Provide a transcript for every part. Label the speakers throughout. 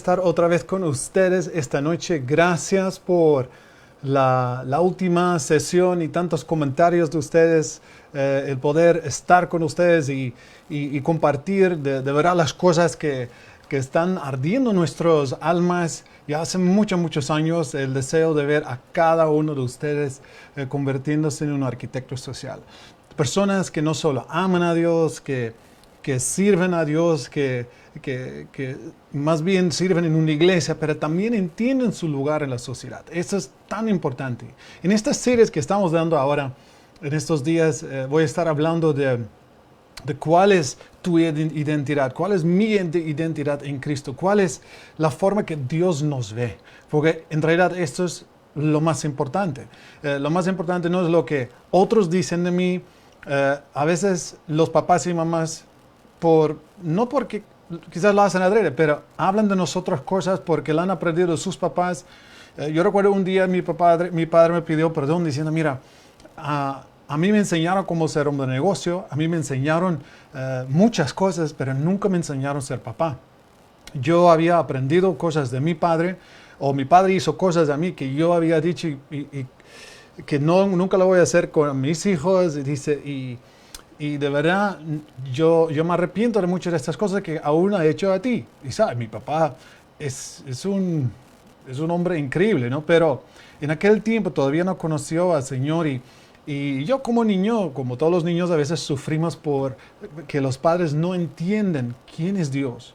Speaker 1: Estar otra vez con ustedes esta noche. Gracias por la última sesión y tantos comentarios de ustedes, el poder estar con ustedes y compartir de verdad las cosas que están ardiendo en nuestras almas. Ya hace muchos años el deseo de ver a cada uno de ustedes convirtiéndose en un arquitecto social. Personas que no solo aman a Dios, que sirven a Dios, que más bien sirven en una iglesia, pero también entienden su lugar en la sociedad. Eso es tan importante. En estas series que estamos dando ahora, en estos días, voy a estar hablando de cuál es tu identidad, cuál es mi identidad en Cristo, cuál es la forma que Dios nos ve. Porque en realidad esto es lo más importante. Lo más importante no es lo que otros dicen de mí. A veces los papás y mamás, no porque quizás lo hacen adrede, pero hablan de nosotros cosas porque la han aprendido de sus papás. Yo recuerdo un día mi padre me pidió perdón diciendo, mira, a mí me enseñaron cómo ser hombre de negocio, a mí me enseñaron muchas cosas, pero nunca me enseñaron a ser papá. Yo había aprendido cosas de mi padre, o mi padre hizo cosas de mí que yo había dicho y que nunca lo voy a hacer con mis hijos, y de verdad, yo me arrepiento de muchas de estas cosas que aún ha hecho a ti. Y sabes, mi papá es un hombre increíble, ¿no? Pero en aquel tiempo todavía no conoció al Señor y yo como niño, como todos los niños, a veces sufrimos por que los padres no entienden quién es Dios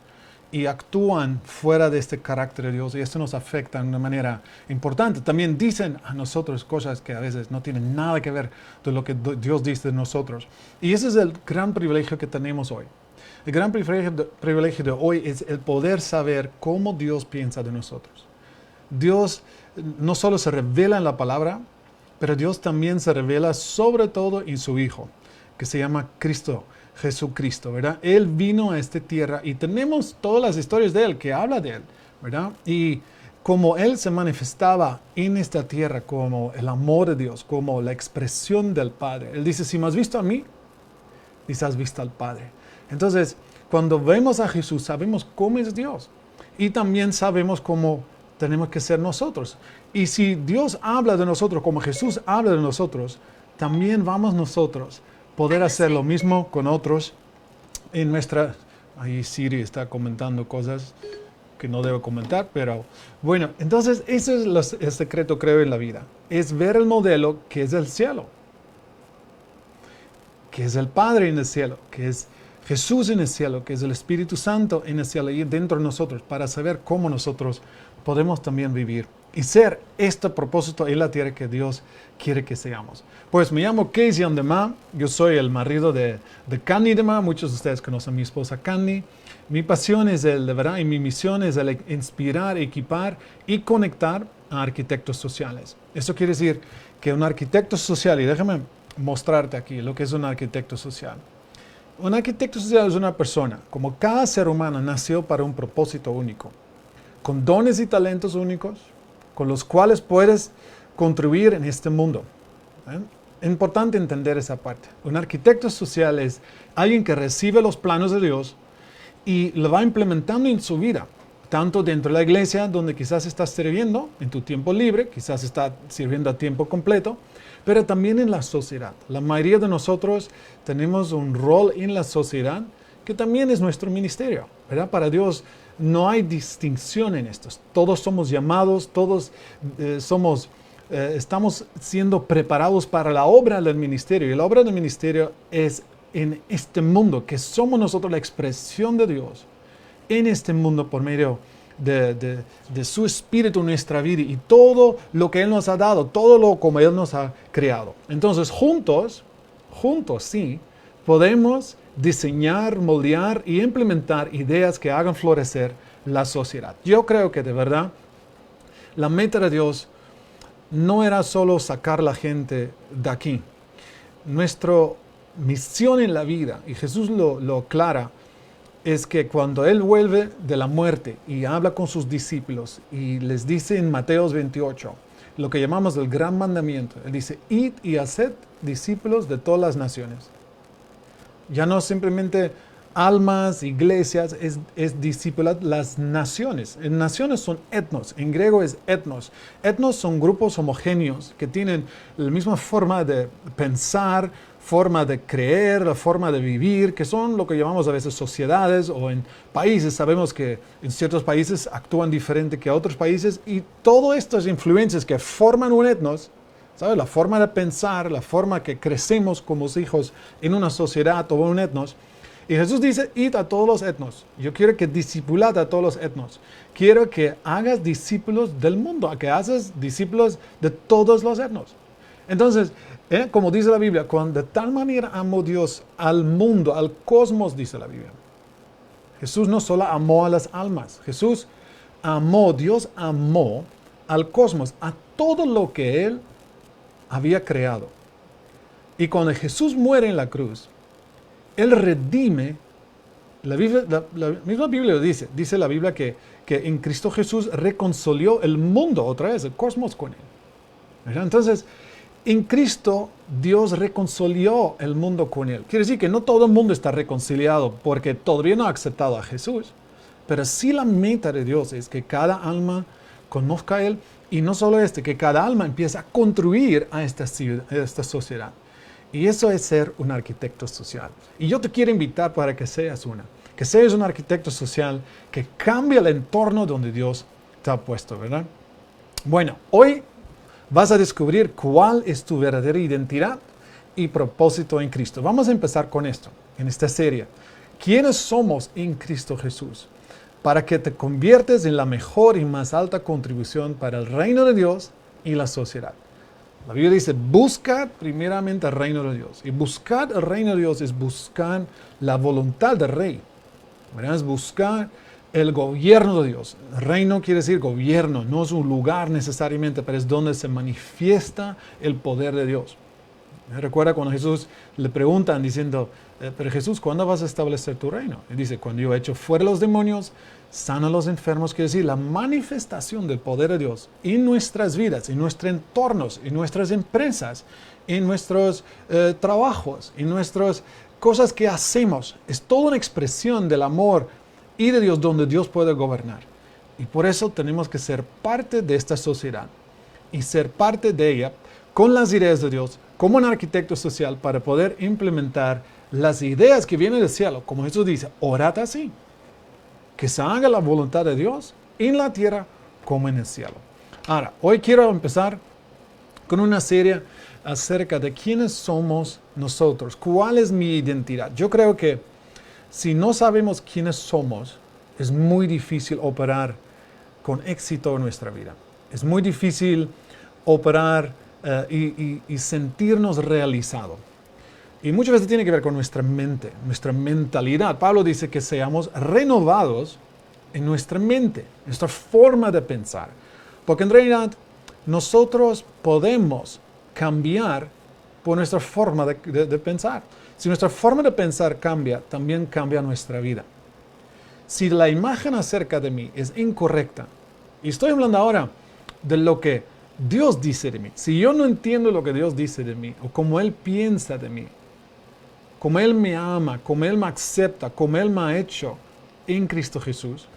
Speaker 1: y actúan fuera de este carácter de Dios, y esto nos afecta de una manera importante. También dicen a nosotros cosas que a veces no tienen nada que ver de lo que Dios dice de nosotros. Y ese es el gran privilegio que tenemos hoy. El gran privilegio de hoy es el poder saber cómo Dios piensa de nosotros. Dios no solo se revela en la palabra, pero Dios también se revela sobre todo en su Hijo, que se llama Cristo. Jesucristo, ¿verdad? Él vino a esta tierra y tenemos todas las historias de Él que habla de Él, ¿verdad? Y como Él se manifestaba en esta tierra como el amor de Dios, como la expresión del Padre. Él dice, si me has visto a mí, dice, has visto al Padre. Entonces, cuando vemos a Jesús, sabemos cómo es Dios y también sabemos cómo tenemos que ser nosotros. Y si Dios habla de nosotros como Jesús habla de nosotros, también vamos nosotros poder hacer lo mismo con otros en nuestra... Ahí Siri está comentando cosas que no debo comentar, pero bueno, entonces ese es el secreto, creo, en la vida. Es ver el modelo que es el cielo, que es el Padre en el cielo, que es Jesús en el cielo, que es el Espíritu Santo en el cielo y dentro de nosotros, para saber cómo nosotros podemos también vivir y ser este propósito en la tierra que Dios quiere que seamos. Pues me llamo Casey Andema, yo soy el marido de Candy Dema, muchos de ustedes conocen a mi esposa Candy. Mi pasión es de verdad, y mi misión es el inspirar, equipar y conectar a arquitectos sociales. Esto quiere decir que un arquitecto social, y déjame mostrarte aquí lo que es un arquitecto social. Un arquitecto social es una persona, como cada ser humano nació para un propósito único, con dones y talentos únicos, con los cuales puedes contribuir en este mundo. Es importante entender esa parte. Un arquitecto social es alguien que recibe los planos de Dios y lo va implementando en su vida, tanto dentro de la iglesia, donde quizás estás sirviendo en tu tiempo libre, quizás estás sirviendo a tiempo completo, pero también en la sociedad. La mayoría de nosotros tenemos un rol en la sociedad que también es nuestro ministerio, ¿verdad? Para Dios no hay distinción en esto. Todos somos llamados, todos estamos siendo preparados para la obra del ministerio. Y la obra del ministerio es en este mundo, que somos nosotros la expresión de Dios en este mundo por medio de su espíritu en nuestra vida y todo lo que Él nos ha dado, todo lo como Él nos ha creado. Entonces, juntos, sí, podemos diseñar, moldear y implementar ideas que hagan florecer la sociedad. Yo creo que de verdad la meta de Dios no era solo sacar la gente de aquí. Nuestra misión en la vida, y Jesús lo aclara, es que cuando Él vuelve de la muerte y habla con sus discípulos y les dice en Mateo 28, lo que llamamos el gran mandamiento, Él dice, id y haced discípulos de todas las naciones. Ya no simplemente almas, iglesias, es discipular las naciones. Naciones son etnos, en griego es etnos. Etnos son grupos homogéneos que tienen la misma forma de pensar, forma de creer, la forma de vivir, que son lo que llamamos a veces sociedades o en países. Sabemos que en ciertos países actúan diferente que otros países y todas estas influencias que forman un etnos, ¿sabes? La forma de pensar, la forma que crecemos como hijos en una sociedad o en un etnos. Y Jesús dice, id a todos los etnos. Yo quiero que discipulad a todos los etnos. Quiero que hagas discípulos del mundo, que hagas discípulos de todos los etnos. Entonces, como dice la Biblia, de tal manera amó Dios al mundo, al cosmos, dice la Biblia. Jesús no solo amó a las almas, Jesús amó, Dios amó al cosmos, a todo lo que Él había creado. Y cuando Jesús muere en la cruz, Él redime, la misma Biblia lo dice la Biblia que en Cristo Jesús reconcilió el mundo otra vez, el cosmos con Él. ¿Verdad? Entonces, en Cristo Dios reconcilió el mundo con Él. Quiere decir que no todo el mundo está reconciliado porque todavía no ha aceptado a Jesús, pero sí la meta de Dios es que cada alma conozca a Él y no solo que cada alma empiece a construir a esta sociedad. Y eso es ser un arquitecto social. Y yo te quiero invitar para que seas un arquitecto social que cambie el entorno donde Dios te ha puesto, ¿verdad? Bueno, hoy vas a descubrir cuál es tu verdadera identidad y propósito en Cristo. Vamos a empezar con esto, en esta serie. ¿Quiénes somos en Cristo Jesús? Para que te conviertes en la mejor y más alta contribución para el reino de Dios y la sociedad. La Biblia dice, buscad primeramente el reino de Dios. Y buscar el reino de Dios es buscar la voluntad del rey. ¿Verdad? Es buscar el gobierno de Dios. Reino quiere decir gobierno, no es un lugar necesariamente, pero es donde se manifiesta el poder de Dios. ¿Me recuerda cuando Jesús le preguntan diciendo, pero Jesús, ¿cuándo vas a establecer tu reino? Y dice, cuando yo he hecho fuera los demonios, sano a los enfermos, quiere decir la manifestación del poder de Dios en nuestras vidas, en nuestros entornos, en nuestras empresas, en nuestros trabajos, en nuestras cosas que hacemos. Es toda una expresión del amor y de Dios donde Dios puede gobernar. Y por eso tenemos que ser parte de esta sociedad y ser parte de ella con las ideas de Dios, como un arquitecto social para poder implementar las ideas que vienen del cielo. Como Jesús dice, orad así, que se haga la voluntad de Dios en la tierra como en el cielo. Ahora, hoy quiero empezar con una serie acerca de quiénes somos nosotros, cuál es mi identidad. Yo creo que si no sabemos quiénes somos, es muy difícil operar con éxito en nuestra vida. Es muy difícil operar y sentirnos realizados. Y muchas veces tiene que ver con nuestra mente, nuestra mentalidad. Pablo dice que seamos renovados en nuestra mente, nuestra forma de pensar. Porque en realidad nosotros podemos cambiar por nuestra forma de pensar. Si nuestra forma de pensar cambia, también cambia nuestra vida. Si la imagen acerca de mí es incorrecta, y estoy hablando ahora de lo que Dios dice de mí, si yo no entiendo lo que Dios dice de mí, o cómo Él piensa de mí, cómo Él me ama, cómo Él me acepta, cómo Él me ha hecho en Cristo Jesús,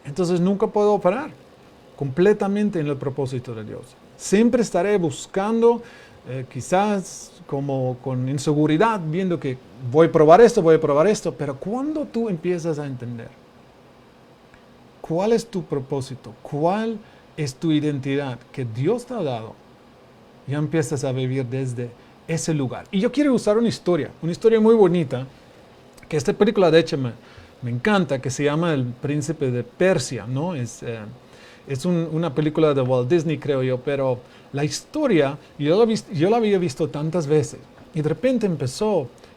Speaker 1: entonces nunca puedo operar completamente en el propósito de Dios. Siempre estaré buscando, quizás como con inseguridad, viendo que voy a probar esto, pero cuando tú empiezas a entender cuál es tu propósito, cuál es tu identidad que Dios te ha dado, ya empiezas a vivir desde ese lugar. Y yo quiero usar una historia muy bonita, que esta película de hecho me encanta, que se llama El Príncipe de Persia, ¿no? Es una película de Walt Disney, creo yo, pero la historia, yo la había visto tantas veces, y de repente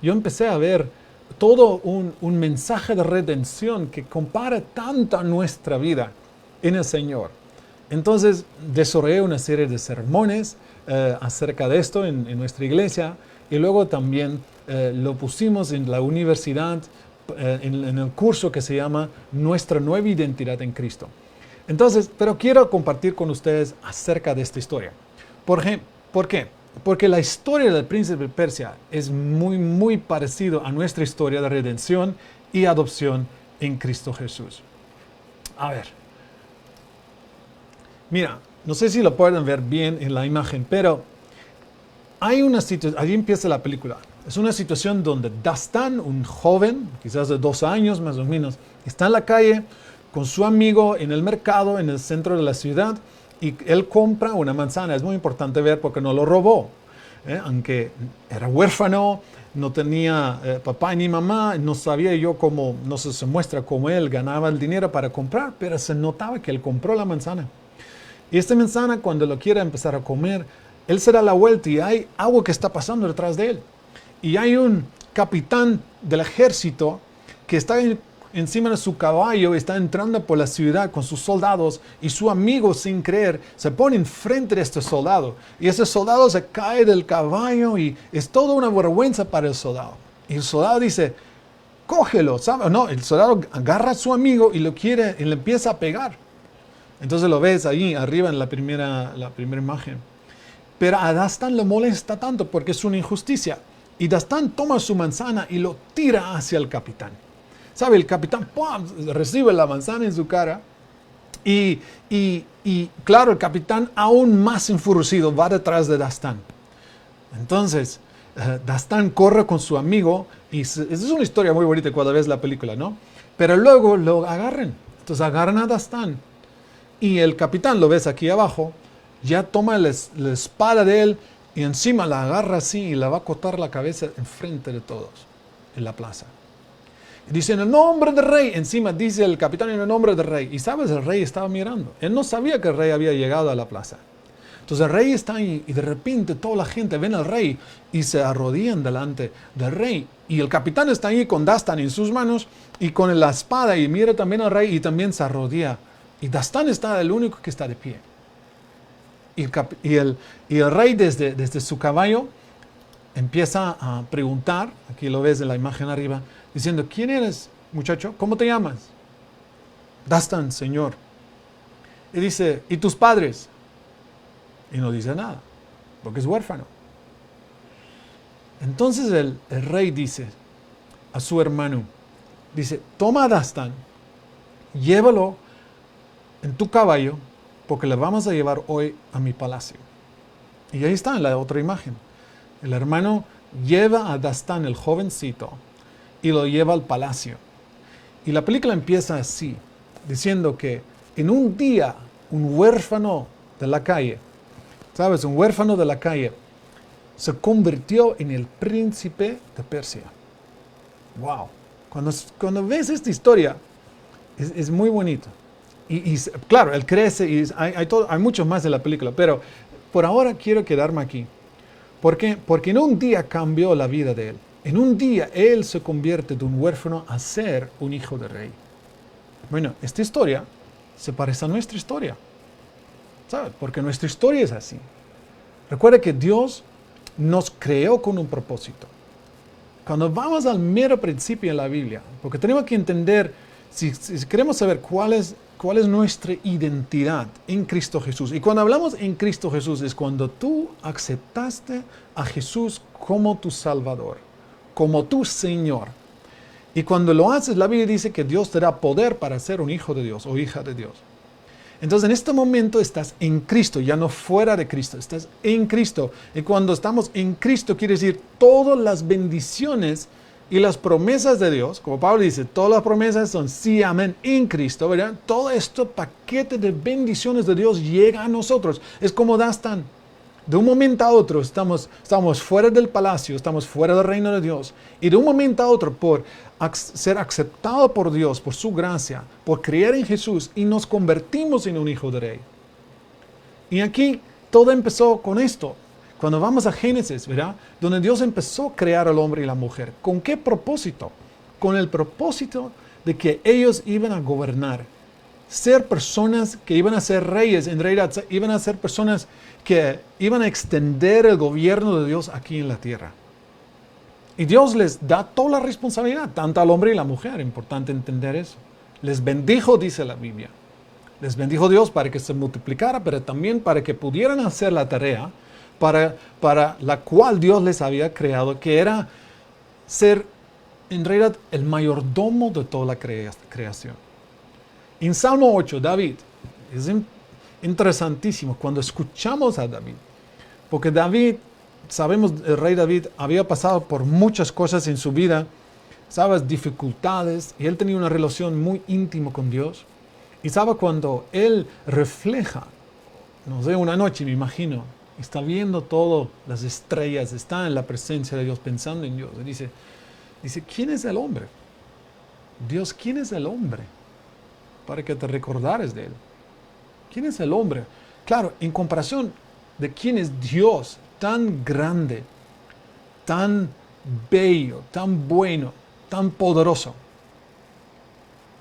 Speaker 1: yo empecé a ver todo un mensaje de redención que compara tanto a nuestra vida en el Señor. Entonces desarrollé una serie de sermones acerca de esto en nuestra iglesia, y luego también lo pusimos en la universidad, en el curso que se llama Nuestra Nueva Identidad en Cristo. Entonces, pero quiero compartir con ustedes acerca de esta historia. ¿Por qué? Porque la historia del príncipe de Persia es muy, muy parecido a nuestra historia de redención y adopción en Cristo Jesús. A ver. Mira, no sé si lo pueden ver bien en la imagen, pero hay una situación, allí empieza la película. Es una situación donde Dastan, un joven, quizás de 2 años más o menos, está en la calle con su amigo en el mercado, en el centro de la ciudad, y él compra una manzana. Es muy importante ver porque no lo robó. Aunque era huérfano, no tenía papá ni mamá, no sabía yo cómo, no se muestra cómo él ganaba el dinero para comprar, pero se notaba que él compró la manzana. Y esta manzana, cuando lo quiere empezar a comer, él se da la vuelta y hay algo que está pasando detrás de él. Y hay un capitán del ejército que está encima de su caballo, está entrando por la ciudad con sus soldados, y su amigo, sin creer, se pone enfrente de este soldado. Y ese soldado se cae del caballo y es toda una vergüenza para el soldado. Y el soldado dice, cógelo, ¿sabes? No, el soldado agarra a su amigo y lo quiere y le empieza a pegar. Entonces lo ves ahí arriba en la primera imagen. Pero a Dastan le molesta tanto porque es una injusticia. Y Dastan toma su manzana y lo tira hacia el capitán. ¿Sabe? El capitán ¡pum!, recibe la manzana en su cara. Y claro, el capitán, aún más enfurecido, va detrás de Dastan. Entonces, Dastan corre con su amigo. Y es una historia muy bonita cuando ves la película, ¿no? Pero luego lo agarran. Entonces agarran a Dastan. Y el capitán, lo ves aquí abajo, ya toma la espada de él y encima la agarra así y la va a cortar la cabeza enfrente de todos en la plaza. Y dice, en el nombre del rey, encima dice el capitán, en el nombre del rey. Y sabes, el rey estaba mirando. Él no sabía que el rey había llegado a la plaza. Entonces el rey está ahí y de repente toda la gente ven al rey y se arrodillan delante del rey. Y el capitán está ahí con Dastan en sus manos y con la espada y mira también al rey y también se arrodilla. Y Dastan está el único que está de pie. Y el rey desde su caballo empieza a preguntar, aquí lo ves en la imagen arriba, diciendo, ¿quién eres, muchacho? ¿Cómo te llamas? Dastan, señor. Y dice, ¿y tus padres? Y no dice nada, porque es huérfano. Entonces el rey dice a su hermano, dice, toma a Dastan, llévalo en tu caballo, porque le vamos a llevar hoy a mi palacio. Y ahí está en la otra imagen. El hermano lleva a Dastan, el jovencito, y lo lleva al palacio. Y la película empieza así, diciendo que en un día, un huérfano de la calle, ¿sabes? Un huérfano de la calle, se convirtió en el príncipe de Persia. ¡Wow! Cuando ves esta historia, es muy bonito. Y claro, él crece y hay mucho más de la película, pero por ahora quiero quedarme aquí. ¿Por qué? Porque en un día cambió la vida de él. En un día él se convierte de un huérfano a ser un hijo de rey. Bueno, esta historia se parece a nuestra historia. ¿Sabes? Porque nuestra historia es así. Recuerda que Dios nos creó con un propósito. Cuando vamos al mero principio en la Biblia, porque tenemos que entender, si queremos saber cuál es nuestra identidad en Cristo Jesús. Y cuando hablamos en Cristo Jesús es cuando tú aceptaste a Jesús como tu Salvador, como tu Señor. Y cuando lo haces, la Biblia dice que Dios te da poder para ser un hijo de Dios o hija de Dios. Entonces en este momento estás en Cristo, ya no fuera de Cristo, estás en Cristo. Y cuando estamos en Cristo quiere decir todas las bendiciones y las promesas de Dios, como Pablo dice, todas las promesas son sí, amén, en Cristo, ¿verdad? Todo este paquete de bendiciones de Dios llega a nosotros. Es como Dastan. De un momento a otro estamos fuera del palacio, estamos fuera del reino de Dios. Y de un momento a otro, por ser aceptado por Dios, por su gracia, por creer en Jesús, y nos convertimos en un hijo de rey. Y aquí todo empezó con esto. Cuando vamos a Génesis, ¿verdad? Donde Dios empezó a crear al hombre y la mujer. ¿Con qué propósito? Con el propósito de que ellos iban a gobernar. Ser personas que iban a ser reyes, en realidad iban a ser personas que iban a extender el gobierno de Dios aquí en la tierra. Y Dios les da toda la responsabilidad, tanto al hombre y la mujer. Importante entender eso. Les bendijo, dice la Biblia. Les bendijo Dios para que se multiplicara, pero también para que pudieran hacer la tarea para la cual Dios les había creado, que era ser en realidad el mayordomo de toda la creación. En Salmo 8, David, es interesantísimo cuando escuchamos a David, porque David, sabemos, el rey David había pasado por muchas cosas en su vida, sabes, dificultades, y él tenía una relación muy íntima con Dios. Y sabe, cuando él refleja, no sé, una noche me imagino, está viendo todas las estrellas, está en la presencia de Dios, pensando en Dios, y dice, ¿quién es el hombre? Dios, ¿quién es el hombre? Para que te recordares de él. ¿Quién es el hombre? Claro, en comparación de quién es Dios, tan grande, tan bello, tan bueno, tan poderoso,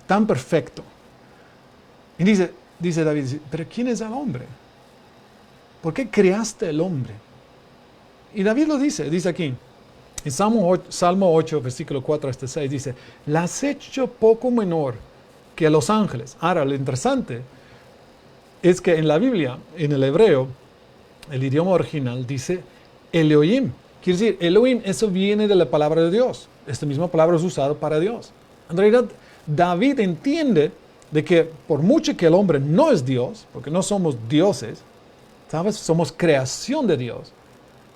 Speaker 1: tan perfecto. Y dice David, pero ¿quién es el hombre? ¿Por qué creaste el hombre? Y David lo dice aquí, en Salmo 8, versículo 4 hasta 6, dice, la has hecho poco menor que a los ángeles. Ahora, lo interesante es que en la Biblia, en el hebreo, el idioma original dice Elohim. Quiere decir, Elohim, eso viene de la palabra de Dios. Esta misma palabra es usada para Dios. En realidad, David entiende de que por mucho que el hombre no es Dios, porque no somos dioses, ¿sabes? Somos creación de Dios.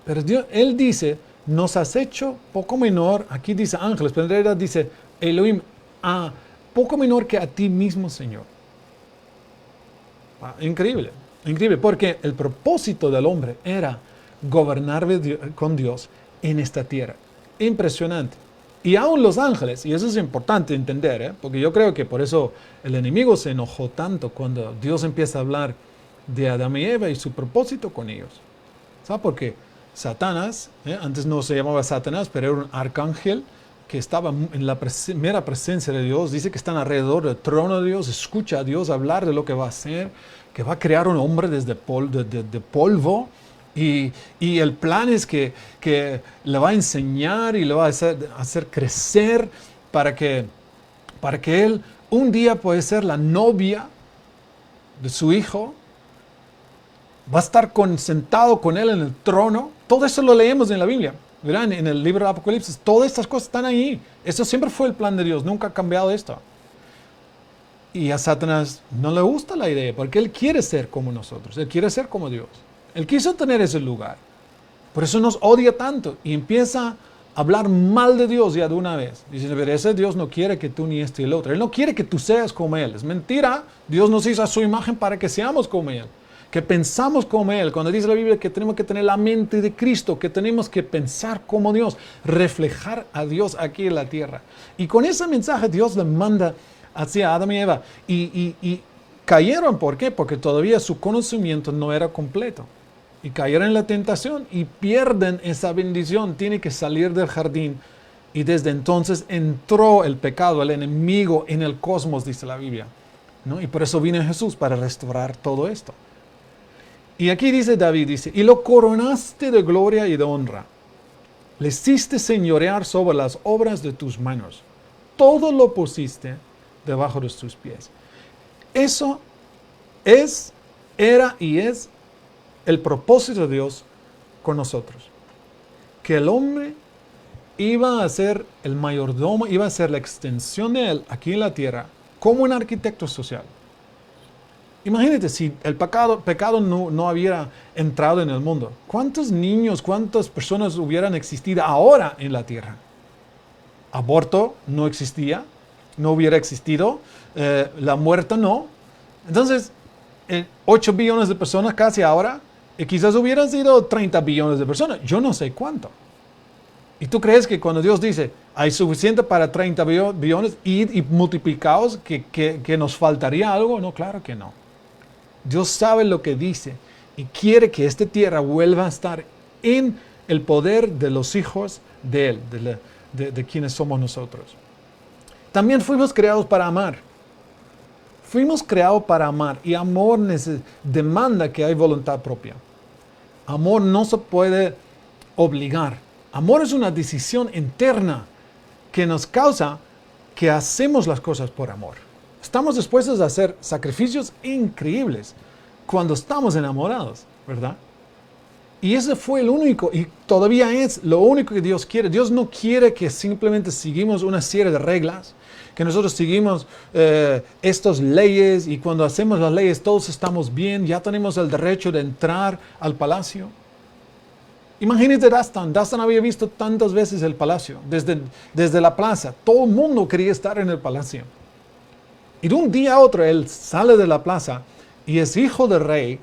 Speaker 1: Pero Dios, él dice, nos has hecho poco menor, aquí dice ángeles, pero en realidad dice Elohim, poco menor que a ti mismo, Señor. Increíble, increíble, porque el propósito del hombre era gobernar con Dios en esta tierra. Impresionante. Y aún los ángeles, y eso es importante entender, porque yo creo que por eso el enemigo se enojó tanto cuando Dios empieza a hablar de Adán y Eva y su propósito con ellos. ¿Sabes por qué? Satanás, antes no se llamaba Satanás, pero era un arcángel que estaba en la mera presencia de Dios, dice que están alrededor del trono de Dios, escucha a Dios hablar de lo que va a hacer, que va a crear un hombre desde de polvo, y el plan es que le va a enseñar y le va a hacer crecer para que él un día puede ser la novia de su hijo, va a estar sentado con él en el trono. Todo eso lo leemos en la Biblia. Verán, en el libro de Apocalipsis, todas estas cosas están ahí. Eso siempre fue el plan de Dios, nunca ha cambiado esto. Y a Satanás no le gusta la idea, porque él quiere ser como nosotros, él quiere ser como Dios. Él quiso tener ese lugar. Por eso nos odia tanto y empieza a hablar mal de Dios ya de una vez. Dice, pero ese Dios no quiere que tú ni esto y el otro. Él no quiere que tú seas como Él. Es mentira. Dios nos hizo a su imagen para que seamos como Él, que pensamos como Él. Cuando dice la Biblia que tenemos que tener la mente de Cristo, que tenemos que pensar como Dios, reflejar a Dios aquí en la tierra. Y con ese mensaje Dios le manda hacia Adán y Eva. Y cayeron, ¿por qué? Porque todavía su conocimiento no era completo. Y cayeron en la tentación y pierden esa bendición. Tienen que salir del jardín. Y desde entonces entró el pecado, el enemigo en el cosmos, dice la Biblia, ¿no? Y por eso vino Jesús, para restaurar todo esto. Y aquí dice David, dice, y lo coronaste de gloria y de honra. Le hiciste señorear sobre las obras de tus manos. Todo lo pusiste debajo de tus pies. Eso era y es el propósito de Dios con nosotros. Que el hombre iba a ser el mayordomo, iba a ser la extensión de él aquí en la tierra, como un arquitecto social. Imagínate si el pecado no hubiera entrado en el mundo. ¿Cuántos niños, cuántas personas hubieran existido ahora en la tierra? Aborto no existía, no hubiera existido, la muerte no. Entonces, 8 billones de personas casi ahora, y quizás hubieran sido 30 billones de personas, yo no sé cuánto. ¿Y tú crees que cuando Dios dice, hay suficiente para 30 billones y multiplicados, que nos faltaría algo? No, claro que no. Dios sabe lo que dice y quiere que esta tierra vuelva a estar en el poder de los hijos de Él, de quienes somos nosotros. También fuimos creados para amar. Fuimos creados para amar y amor demanda que hay voluntad propia. Amor no se puede obligar. Amor es una decisión interna que nos causa que hacemos las cosas por amor. Estamos dispuestos a hacer sacrificios increíbles cuando estamos enamorados, ¿verdad? Y ese fue el único, y todavía es lo único que Dios quiere. Dios no quiere que simplemente seguimos una serie de reglas, que nosotros seguimos estas leyes y cuando hacemos las leyes todos estamos bien, ya tenemos el derecho de entrar al palacio. Imagínate Dastan. Dastan había visto tantas veces el palacio, desde la plaza. Todo el mundo quería estar en el palacio. Y de un día a otro él sale de la plaza y es hijo del rey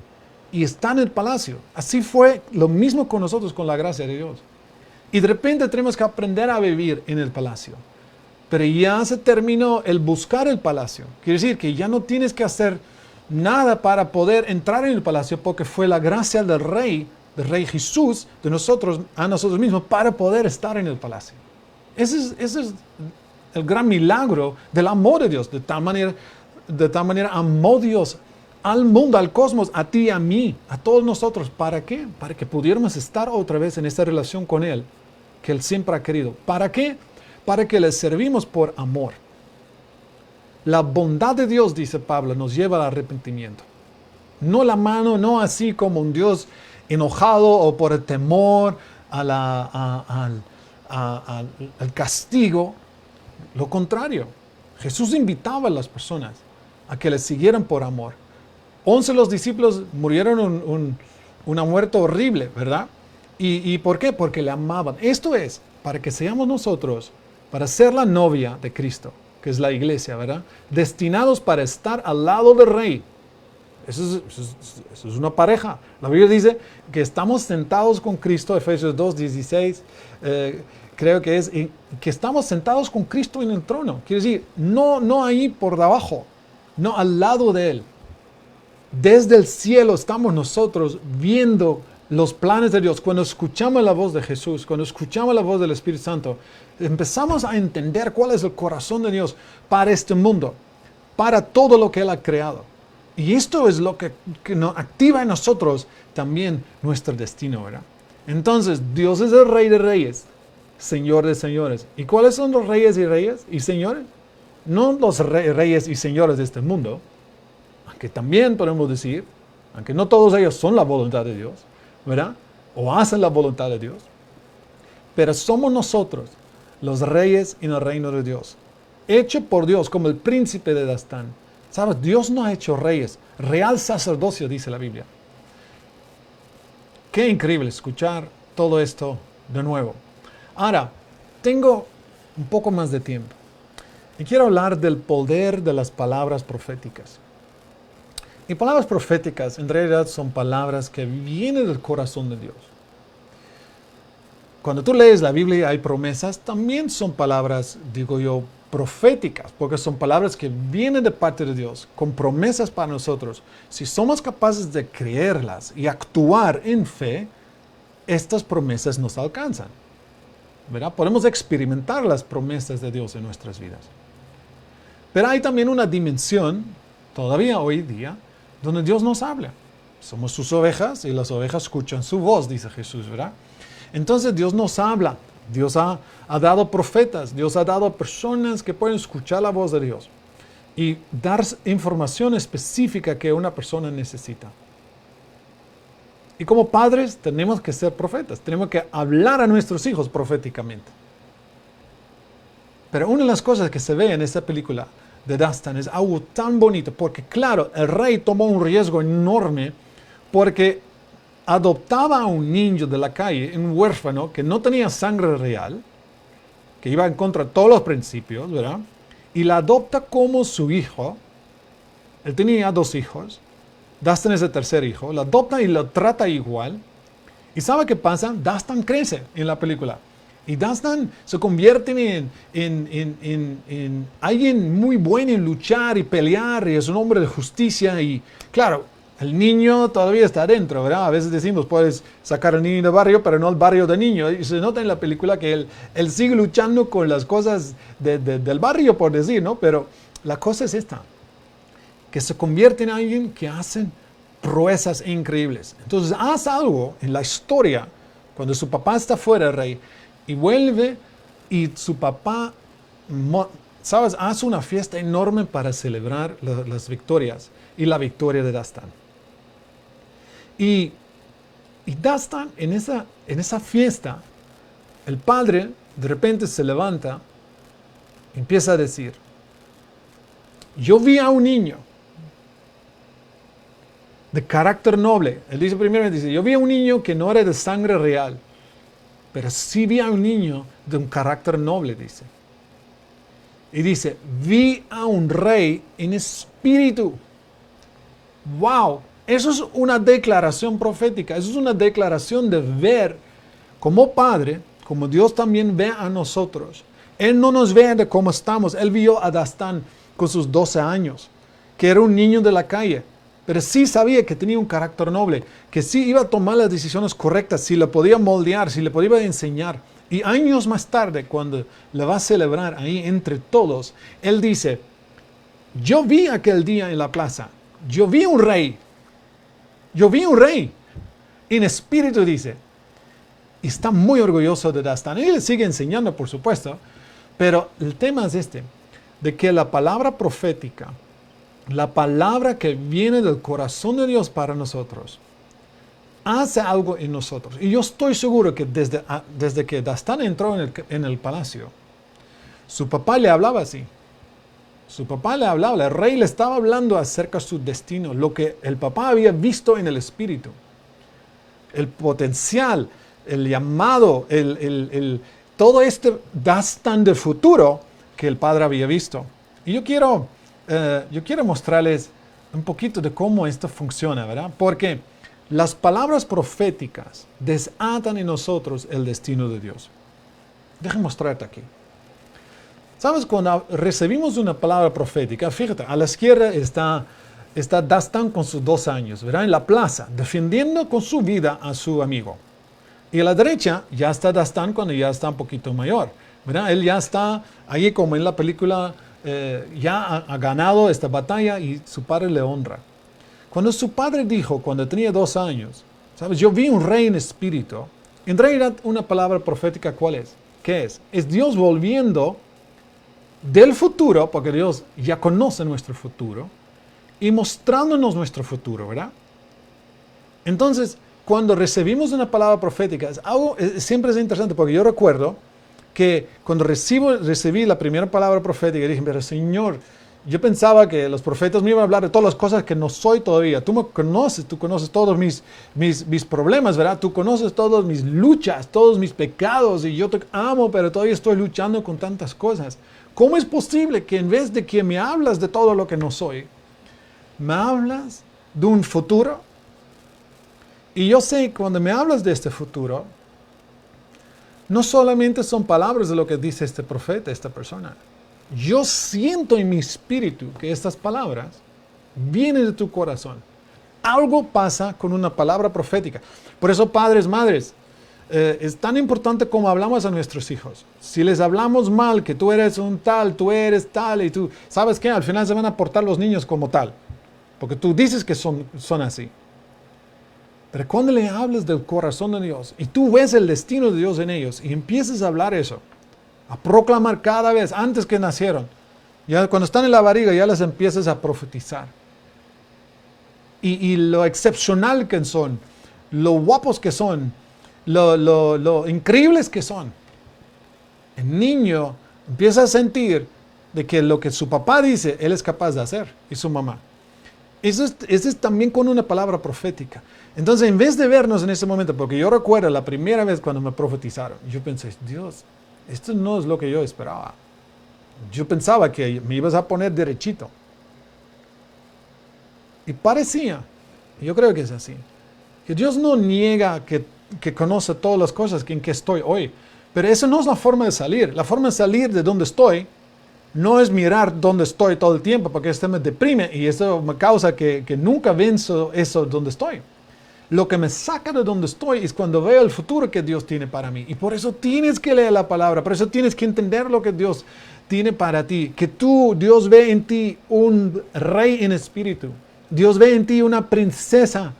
Speaker 1: y está en el palacio. Así fue lo mismo con nosotros, con la gracia de Dios. Y de repente tenemos que aprender a vivir en el palacio. Pero ya se terminó el buscar el palacio. Quiere decir que ya no tienes que hacer nada para poder entrar en el palacio porque fue la gracia del Rey Jesús, a nosotros mismos, para poder estar en el palacio. Ese es el gran milagro del amor de Dios. De tal manera amó Dios al mundo, al cosmos, a ti y a mí, a todos nosotros. ¿Para qué? Para que pudiéramos estar otra vez en esta relación con Él, que Él siempre ha querido. ¿Para qué? Para que le servimos por amor. La bondad de Dios, dice Pablo, nos lleva al arrepentimiento. No la mano, no así como un Dios enojado o por el temor al castigo. Lo contrario, Jesús invitaba a las personas a que le siguieran por amor. 11 de los discípulos murieron una muerte horrible, ¿verdad? ¿Y por qué? Porque le amaban. Esto es para que seamos nosotros, para ser la novia de Cristo, que es la iglesia, ¿verdad? Destinados para estar al lado del Rey. Eso es una pareja. La Biblia dice que estamos sentados con Cristo, Efesios 2:16, creo que es, que estamos sentados con Cristo en el trono. Quiere decir, no ahí por debajo, no al lado de Él. Desde el cielo estamos nosotros viendo los planes de Dios. Cuando escuchamos la voz de Jesús, cuando escuchamos la voz del Espíritu Santo, empezamos a entender cuál es el corazón de Dios para este mundo, para todo lo que Él ha creado. Y esto es lo que nos activa en nosotros también nuestro destino, ¿verdad? Entonces, Dios es el Rey de Reyes, Señor de Señores. ¿Y cuáles son los reyes y reyes y señores? No los reyes y señores de este mundo, aunque también podemos decir, aunque no todos ellos son la voluntad de Dios, ¿verdad? O hacen la voluntad de Dios. Pero somos nosotros los reyes en el reino de Dios, hecho por Dios como el príncipe de Dastán. ¿Sabes? Dios no ha hecho reyes, real sacerdocio, dice la Biblia. Qué increíble escuchar todo esto de nuevo. Ahora, tengo un poco más de tiempo y quiero hablar del poder de las palabras proféticas. Y palabras proféticas en realidad son palabras que vienen del corazón de Dios. Cuando tú lees la Biblia hay promesas, también son palabras, digo yo, proféticas, porque son palabras que vienen de parte de Dios, con promesas para nosotros. Si somos capaces de creerlas y actuar en fe, estas promesas nos alcanzan, ¿verdad? Podemos experimentar las promesas de Dios en nuestras vidas. Pero hay también una dimensión, todavía hoy día, donde Dios nos habla. Somos sus ovejas y las ovejas escuchan su voz, dice Jesús, ¿verdad? Entonces Dios nos habla. Dios ha dado profetas, Dios ha dado personas que pueden escuchar la voz de Dios y dar información específica que una persona necesita. Y como padres tenemos que ser profetas, tenemos que hablar a nuestros hijos proféticamente. Pero una de las cosas que se ve en esta película de Dastan es algo tan bonito, porque claro, el rey tomó un riesgo enorme porque adoptaba a un niño de la calle, un huérfano que no tenía sangre real, que iba en contra de todos los principios, ¿verdad? Y la adopta como su hijo. Él tenía 2 hijos. Dastan es el tercer hijo. La adopta y lo trata igual. ¿Y sabe qué pasa? Dastan crece en la película. Y Dastan se convierte en alguien muy bueno en luchar y pelear, y es un hombre de justicia. Y claro, el niño todavía está adentro, ¿verdad? A veces decimos, puedes sacar al niño del barrio, pero no al barrio de niño. Y se nota en la película que él sigue luchando con las cosas del barrio, por decir, ¿no? Pero la cosa es esta, que se convierte en alguien que hace proezas increíbles. Entonces, hace algo en la historia, cuando su papá está fuera, el rey, y vuelve, y su papá, ¿sabes? Hace una fiesta enorme para celebrar las victorias y la victoria de Dastan. Y Y Dastan, en esa fiesta, el padre de repente se levanta, empieza a decir, yo vi a un niño de carácter noble. Él dice primero, yo vi a un niño que no era de sangre real, pero sí vi a un niño de un carácter noble, dice. Y dice, vi a un rey en espíritu. ¡Wow! Eso es una declaración profética. Eso es una declaración de ver como Padre, como Dios también ve a nosotros. Él no nos ve de cómo estamos. Él vio a Dastan con sus 12 años, que era un niño de la calle, pero sí sabía que tenía un carácter noble, que sí iba a tomar las decisiones correctas, si le podía moldear, si le podía enseñar. Y años más tarde, cuando le va a celebrar ahí entre todos, él dice, yo vi aquel día en la plaza, yo vi un rey, en espíritu, dice. Y está muy orgulloso de Dastan. Él le sigue enseñando, por supuesto, pero el tema es de que la palabra profética, la palabra que viene del corazón de Dios para nosotros, hace algo en nosotros. Y yo estoy seguro que desde que Dastan entró en el palacio, su papá le hablaba así. Su papá le hablaba, el rey le estaba hablando acerca de su destino, lo que el papá había visto en el espíritu. El potencial, el llamado, todo este Dastan de futuro que el padre había visto. Y yo quiero mostrarles un poquito de cómo esto funciona, ¿verdad? Porque las palabras proféticas desatan en nosotros el destino de Dios. Déjame mostrarte aquí. ¿Sabes? Cuando recibimos una palabra profética, fíjate, a la izquierda está Dastan con sus 2 años, ¿verdad? En la plaza, defendiendo con su vida a su amigo. Y a la derecha ya está Dastan cuando ya está un poquito mayor, ¿verdad? Él ya está ahí como en la película, ya ha ganado esta batalla y su padre le honra. Cuando su padre dijo, cuando tenía 2 años, ¿sabes? Yo vi un rey en espíritu. En realidad, una palabra profética, ¿cuál es? ¿Qué es? Es Dios volviendo del futuro, porque Dios ya conoce nuestro futuro, y mostrándonos nuestro futuro, ¿verdad? Entonces, cuando recibimos una palabra profética, siempre es interesante, porque yo recuerdo que cuando recibí la primera palabra profética, dije, pero Señor, yo pensaba que los profetas me iban a hablar de todas las cosas que no soy todavía. Tú me conoces, tú conoces todos mis problemas, ¿verdad? Tú conoces todas mis luchas, todos mis pecados, y yo te amo, pero todavía estoy luchando con tantas cosas. ¿Cómo es posible que en vez de que me hablas de todo lo que no soy, me hablas de un futuro? Y yo sé que cuando me hablas de este futuro, no solamente son palabras de lo que dice este profeta, esta persona. Yo siento en mi espíritu que estas palabras vienen de tu corazón. Algo pasa con una palabra profética. Por eso, padres, madres, es tan importante como hablamos a nuestros hijos. Si les hablamos mal, que tú eres un tal, tú eres tal, y tú, ¿sabes qué? Al final se van a portar los niños como tal. Porque tú dices que son así. Pero cuando le hablas del corazón de Dios y tú ves el destino de Dios en ellos y empiezas a hablar eso, a proclamar cada vez antes que nacieron, ya cuando están en la barriga ya les empiezas a profetizar. Y lo excepcional que son, lo guapos que son, lo increíbles que son. El niño empieza a sentir de que lo que su papá dice, él es capaz de hacer, y su mamá. Eso es también con una palabra profética. Entonces, en vez de vernos en ese momento, porque yo recuerdo la primera vez cuando me profetizaron, yo pensé, Dios, esto no es lo que yo esperaba. Yo pensaba que me ibas a poner derechito. Y parecía, yo creo que es así, que Dios no niega que conoce todas las cosas en que estoy hoy. Pero esa no es la forma de salir. La forma de salir de donde estoy no es mirar dónde estoy todo el tiempo, porque esto me deprime y eso me causa que nunca venzo eso donde estoy. Lo que me saca de donde estoy es cuando veo el futuro que Dios tiene para mí. Y por eso tienes que leer la palabra, por eso tienes que entender lo que Dios tiene para ti. Que Dios ve en ti un rey en espíritu. Dios ve en ti una princesa,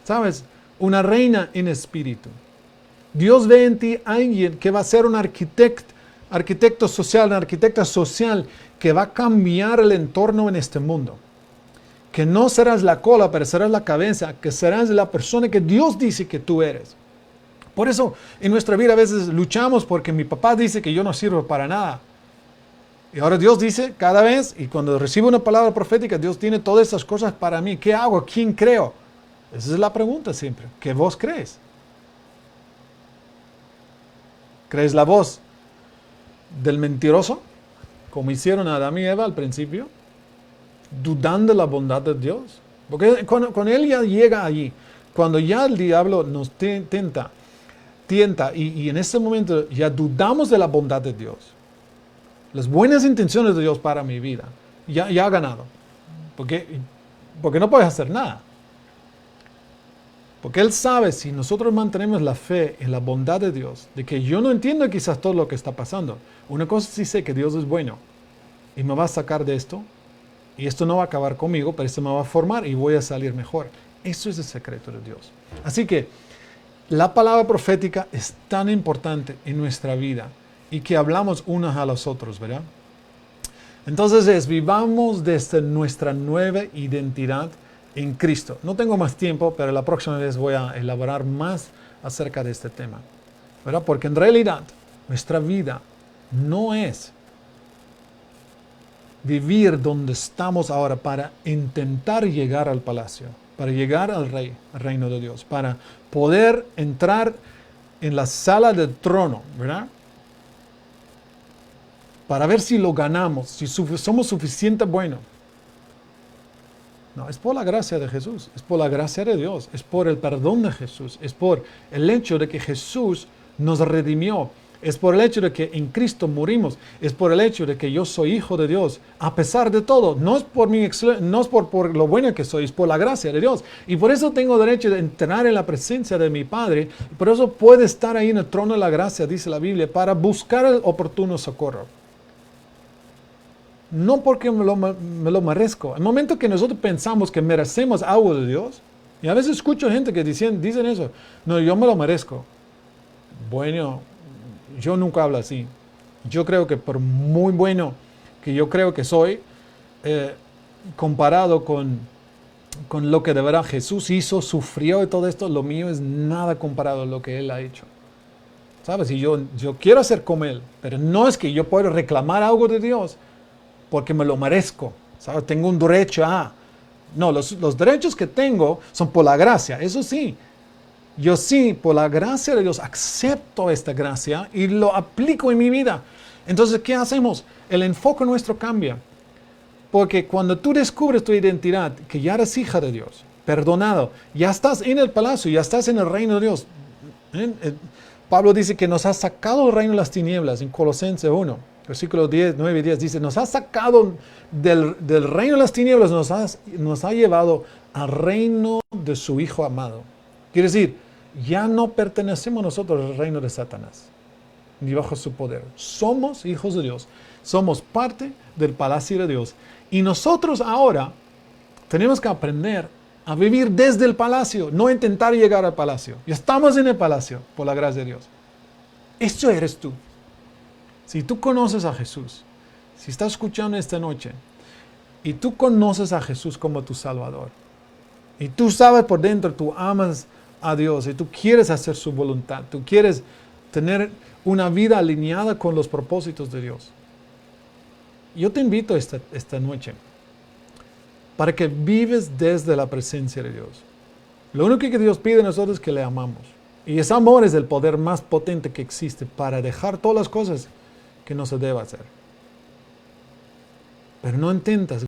Speaker 1: ¿sabes? Una reina en espíritu. Dios ve en ti alguien que va a ser un arquitecto social, una arquitecta social que va a cambiar el entorno en este mundo. que no serás la cola, pero serás la cabeza, que serás la persona que Dios dice que tú eres. Por eso en nuestra vida a veces luchamos porque mi papá dice que yo no sirvo para nada. Y ahora Dios dice cada vez, y cuando recibo una palabra profética, Dios tiene todas esas cosas para mí. ¿Qué hago? ¿A quién creo? Esa es la pregunta siempre. ¿Qué voz crees? ¿Crees la voz del mentiroso? Como hicieron Adán y Eva al principio, dudando de la bondad de Dios. Porque cuando Él ya llega allí, cuando ya el diablo nos tienta, y en ese momento ya dudamos de la bondad de Dios, las buenas intenciones de Dios para mi vida, ya ha ganado. Porque no puedes hacer nada. Porque Él sabe, si nosotros mantenemos la fe en la bondad de Dios, de que yo no entiendo quizás todo lo que está pasando, una cosa sí sé, que Dios es bueno y me va a sacar de esto, y esto no va a acabar conmigo, pero esto me va a formar y voy a salir mejor. Eso es el secreto de Dios. Así que la palabra profética es tan importante en nuestra vida y que hablamos unos a los otros, ¿verdad? Entonces vivamos desde nuestra nueva identidad en Cristo. No tengo más tiempo, pero la próxima vez voy a elaborar más acerca de este tema, ¿verdad? Porque en realidad nuestra vida no es vivir donde estamos ahora para intentar llegar al palacio, para llegar al reino de Dios, para poder entrar en la sala del trono, ¿verdad? Para ver si lo ganamos, si somos suficientemente buenos. No, es por la gracia de Jesús, es por la gracia de Dios, es por el perdón de Jesús, es por el hecho de que Jesús nos redimió, es por el hecho de que en Cristo morimos, es por el hecho de que yo soy hijo de Dios, a pesar de todo. No es por no es por lo bueno que soy, es por la gracia de Dios. Y por eso tengo derecho de entrar en la presencia de mi Padre, y por eso puedo estar ahí en el trono de la gracia, dice la Biblia, para buscar el oportuno socorro. No porque me lo merezco. El momento que nosotros pensamos que merecemos algo de Dios, y a veces escucho gente que dicen eso, no, yo me lo merezco. Bueno, yo nunca hablo así. Yo creo que por muy bueno que yo creo que soy, comparado con lo que de verdad Jesús hizo, sufrió y todo esto, lo mío es nada comparado a lo que Él ha hecho. ¿Sabes? Y yo quiero hacer como Él, pero no es que yo pueda reclamar algo de Dios porque me lo merezco. ¿Sabes? Tengo un derecho a... No, los derechos que tengo son por la gracia, eso sí. Yo sí, por la gracia de Dios, acepto esta gracia y lo aplico en mi vida. Entonces, ¿qué hacemos? El enfoque nuestro cambia. Porque cuando tú descubres tu identidad, que ya eres hija de Dios, perdonado, ya estás en el palacio, ya estás en el reino de Dios. Pablo dice que nos ha sacado del reino de las tinieblas en Colosenses 1, versículos 9 y 10. Dice, nos ha sacado del reino de las tinieblas, nos ha llevado al reino de su Hijo amado. Quiere decir, ya no pertenecemos nosotros al reino de Satanás, ni bajo su poder. Somos hijos de Dios, somos parte del palacio de Dios. Y nosotros ahora tenemos que aprender a vivir desde el palacio, no intentar llegar al palacio. Ya estamos en el palacio, por la gracia de Dios. Eso eres tú. Si tú conoces a Jesús, si estás escuchando esta noche, y tú conoces a Jesús como tu Salvador, y tú sabes por dentro, tú amas a Dios y tú quieres hacer su voluntad, tú quieres tener una vida alineada con los propósitos de Dios. Yo te invito esta noche para que vives desde la presencia de Dios. Lo único que Dios pide de nosotros es que le amamos. Y ese amor es el poder más potente que existe para dejar todas las cosas que no se debe hacer. Pero no intentas